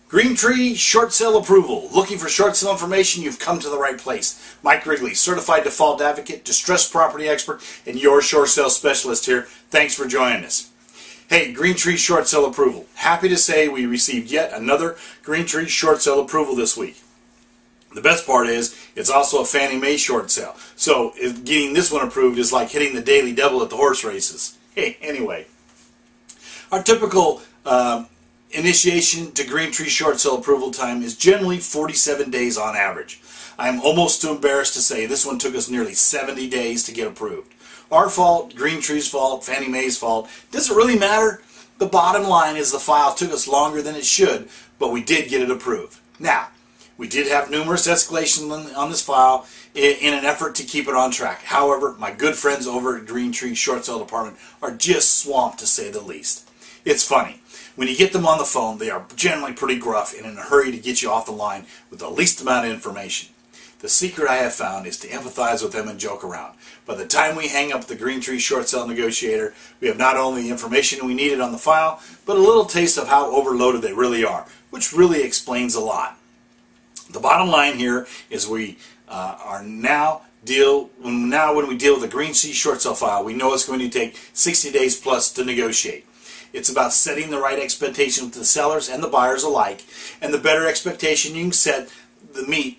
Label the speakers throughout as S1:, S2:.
S1: Green Tree short sale approval. Looking for short sale information? You've come to the right place. Mike Wrigley, certified default advocate, distressed property expert, and your short sale specialist here. Thanks for joining us. Hey, Green Tree short sale approval. Happy to say we received yet another Green Tree short sale approval this week. The best part is it's also a Fannie Mae short sale. So getting this one approved is like hitting the daily double at the horse races. Hey, anyway, our typical initiation to Green Tree short sale approval time is generally 47 days on average. I'm almost too embarrassed to say this one took us nearly 70 days to get approved. Our fault, Green Tree's fault, Fannie Mae's fault. Doesn't really matter. The bottom line is the file took us longer than it should, but we did get it approved. Now, we did have numerous escalations on this file in an effort to keep it on track. However, my good friends over at Green Tree Short Sale Department are just swamped, to say the least. It's funny. When you get them on the phone, they are generally pretty gruff and in a hurry to get you off the line with the least amount of information. The secret I have found is to empathize with them and joke around. By the time we hang up the Green Tree Short Sale Negotiator, we have not only the information we needed on the file, but a little taste of how overloaded they really are, which really explains a lot. The bottom line here is we when we deal with the Green Tree short sale file, we know it's going to take 60 days plus to negotiate. It's about setting the right expectation with the sellers and the buyers alike, and the better expectation you can set, the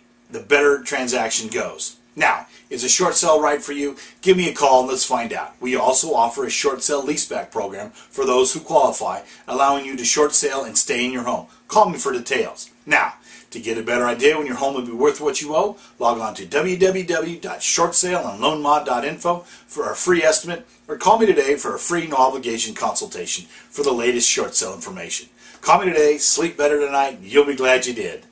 S1: better transaction goes. Now, is a short sale right for you? Give me a call and let's find out. We also offer a short sale leaseback program for those who qualify, allowing you to short sale and stay in your home. Call me for details. Now, to get a better idea when your home will be worth what you owe, log on to www.shortsaleandloanmod.info for a free estimate, or call me today for a free no-obligation consultation for the latest short sale information. Call me today, sleep better tonight, and you'll be glad you did.